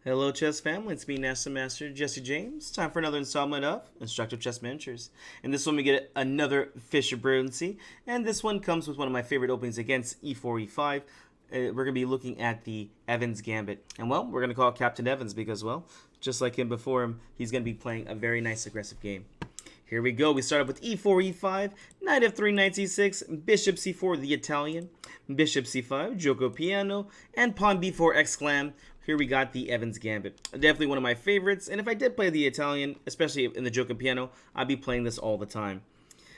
Hello, chess family. It's me, National Master Jesse James. Time for another installment of Instructive Chess Miniatures. And this one, we get another Fischer Brilliancy. And this one comes with one of my favorite openings against e4, e5. We're going to be looking at the Evans Gambit. And, well, we're going to call it Captain Evans because, well, just like him before him, he's going to be playing a very nice aggressive game. Here we go. We start up with e4, e5, knight f3, knight c6, bishop c4, the Italian, bishop c5, gioco piano, and pawn b4, exclam. Here we got the Evans Gambit. Definitely one of my favorites, and if I did play the Italian, especially in the gioco piano, I'd be playing this all the time.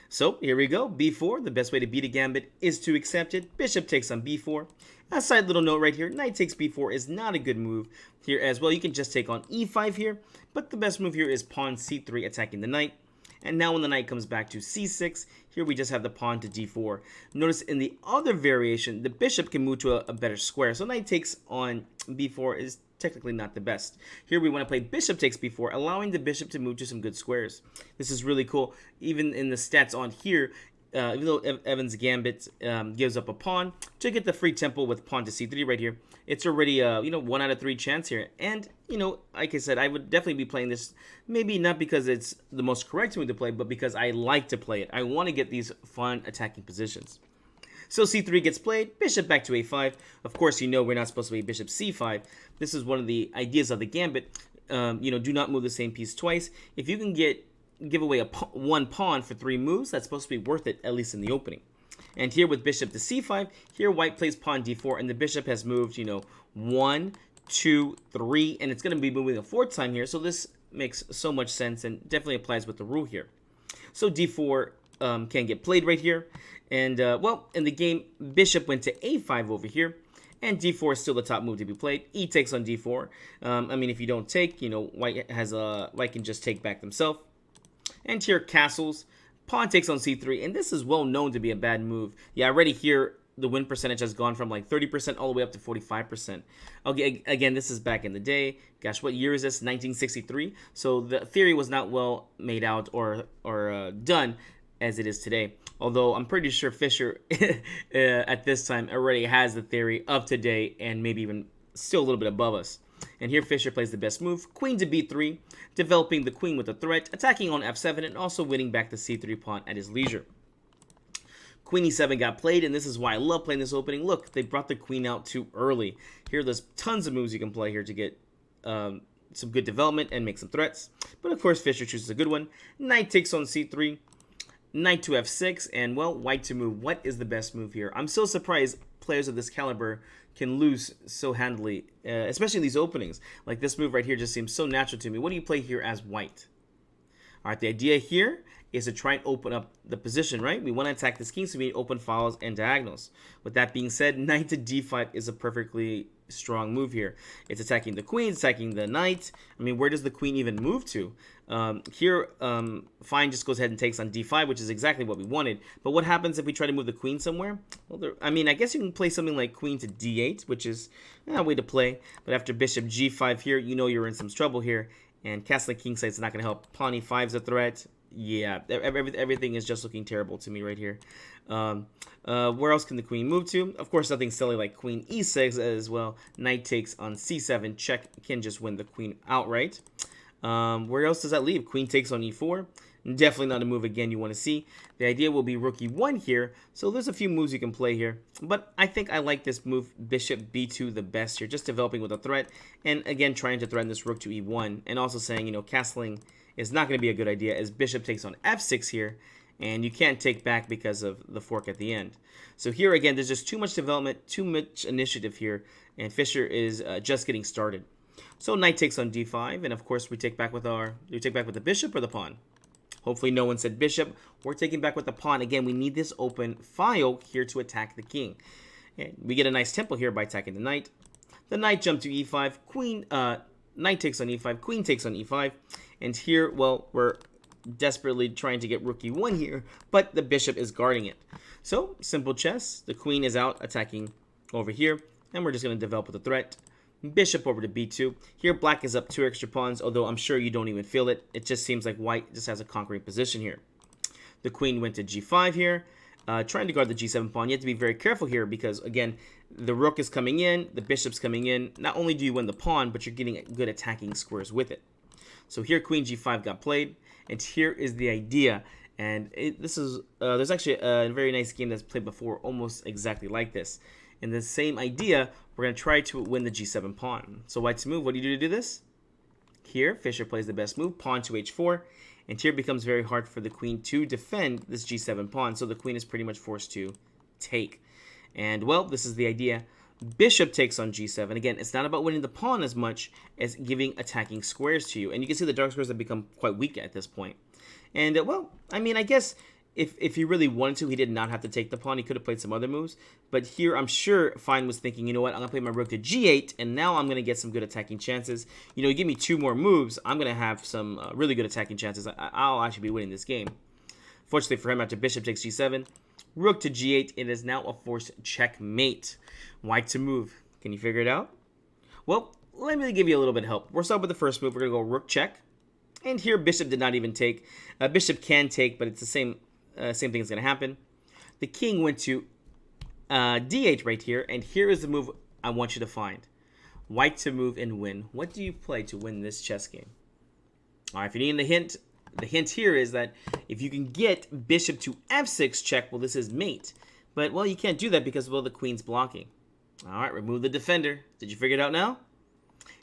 So here we go. b4, the best way to beat a gambit is to accept it. Bishop takes on b4. A side little note right here, knight takes b4 is not a good move here as well. You can just take on e5 here, but the best move here is pawn c3 attacking the knight. And now when the knight comes back to c6, here we just have the pawn to d4. Notice in the other variation, the bishop can move to a better square. So knight takes on b4 is technically not the best. Here we want to play bishop takes b4, allowing the bishop to move to some good squares. This is really cool. Even in the stats on here, even though Evans Gambit gives up a pawn to get the free tempo with pawn to c3 right here, it's already a 1 out of 3 chance here. And like I said, I would definitely be playing this, maybe not because it's the most correct move to play, but because I like to play it. I want to get these fun attacking positions. So c3 gets played, bishop back to a5. Of course, we're not supposed to play bishop c5. This is one of the ideas of the gambit. Do not move the same piece twice. If you can give away one pawn for 3 moves, that's supposed to be worth it, at least in the opening. And here with bishop to c5, here white plays pawn d4, and the bishop has moved, 1, 2, 3, and it's going to be moving a 4th time here, so this makes so much sense and definitely applies with the rule here. So d4 can get played right here, and, well, in the game, bishop went to a5 over here, and d4 is still the top move to be played. E takes on d4. If you don't take, white can just take back themselves. And here castles, pawn takes on c3, and this is well known to be a bad move. Yeah, already here the win percentage has gone from like 30% all the way up to 45%. Okay, again, this is back in the day. Gosh, what year is this? 1963. So the theory was not well made out or done as it is today. Although I'm pretty sure Fischer at this time already has the theory up to date and maybe even still a little bit above us. And here Fischer plays the best move, queen to b3, developing the queen with a threat, attacking on f7, and also winning back the c3 pawn at his leisure. Queen e7 got played, and this is why I love playing this opening. Look, they brought the queen out too early. Here, there's tons of moves you can play here to get some good development and make some threats. But of course, Fischer chooses a good one. Knight takes on c3, knight to f6, and, well, white to move. What is the best move here? I'm so surprised players of this caliber can lose so handily, especially in these openings. Like this move right here just seems so natural to me. What do you play here as white? All right, the idea here is to try and open up the position, right? We want to attack this king, so we need open files and diagonals. With that being said, knight to d5 is a perfectly strong move here. It's attacking the queen, it's attacking the knight. Where does the queen even move to? Here, fine just goes ahead and takes on d5, which is exactly what we wanted. But what happens if we try to move the queen somewhere? Well, I guess you can play something like queen to d8, which is a way to play. But after bishop g5 here, you're in some trouble here. And castling kingside is not going to help. Pawn e5 is a threat. Yeah, everything is just looking terrible to me right here. Where else can the queen move to? Of course, nothing silly like queen e6 as well. Knight takes on c7. Check can just win the queen outright. Where else does that leave? Queen takes on e4. Definitely not a move again you want to see. The idea will be rook e1 here. So there's a few moves you can play here. But I think I like this move, bishop b2, the best here. Just developing with a threat. And again, trying to threaten this rook to e1. And also saying, castling is not going to be a good idea as bishop takes on f6 here. And you can't take back because of the fork at the end. So here again, there's just too much development, too much initiative here. And Fischer is just getting started. So knight takes on d5. And of course, we take back with the bishop or the pawn. Hopefully no one said bishop. We're taking back with the pawn. Again, we need this open file here to attack the king. And we get a nice tempo here by attacking the knight. The knight jumped to e5. Knight takes on e5. Queen takes on e5. And here, well, we're desperately trying to get rook e1 here, but the bishop is guarding it. So, simple chess. The queen is out attacking over here, and we're just going to develop with a threat. Bishop over to b2. Here, black is up 2 extra pawns, although I'm sure you don't even feel it. It just seems like white just has a conquering position here. The queen went to g5 here. trying to guard the g7 pawn. You have to be very careful here because, again, the rook is coming in, the bishop's coming in. Not only do you win the pawn, but you're getting good attacking squares with it. So here queen g5 got played, and here is the idea. And there's actually a very nice game that's played before, almost exactly like this. In the same idea, we're going to try to win the g7 pawn. So white's move, what do you do to do this? Here, Fischer plays the best move, pawn to h4. And here it becomes very hard for the queen to defend this g7 pawn. So the queen is pretty much forced to take. And, well, this is the idea. Bishop takes on g7. Again, it's not about winning the pawn as much as giving attacking squares to you. And you can see the dark squares have become quite weak at this point. And, well, I mean, I guess if he really wanted to, he did not have to take the pawn. He could have played some other moves. But here, I'm sure Fine was thinking, you know what, I'm going to play my rook to g8, and now I'm going to get some good attacking chances. You know, you give me 2 more moves, I'm going to have some really good attacking chances. I'll actually be winning this game. Fortunately for him, after bishop takes g7, rook to g8, it is now a forced checkmate. White to move. Can you figure it out? Well, let me give you a little bit of help. We'll start with the first move. We're going to go rook check. And here, bishop did not even take. Bishop can take, but it's the same thing is going to happen. The king went to d8 right here, and here is the move I want you to find. White to move and win. What do you play to win this chess game? All right, if you need the hint here is that if you can get bishop to f6 check, well, this is mate. But, well, you can't do that because, well, the queen's blocking. All right, remove the defender. Did you figure it out now?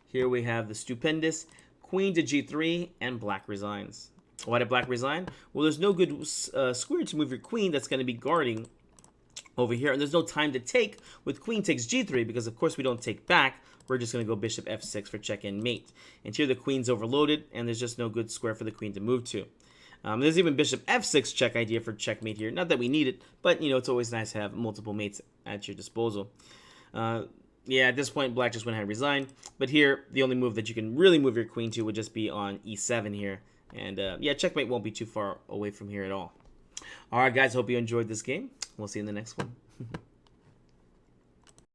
Here we have the stupendous queen to g3, and black resigns. Why did black resign? Well, there's no good square to move your queen that's going to be guarding over here. And there's no time to take with queen takes g3 because, of course, we don't take back. We're just going to go bishop f6 for check and mate. And here the queen's overloaded, and there's just no good square for the queen to move to. There's even bishop f6 check idea for checkmate here. Not that we need it, but, you know, it's always nice to have multiple mates at your disposal. Yeah, at this point, black just went ahead and resigned. But here, the only move that you can really move your queen to would just be on e7 here. And, yeah, checkmate won't be too far away from here at all. All right, guys, hope you enjoyed this game. We'll see you in the next one.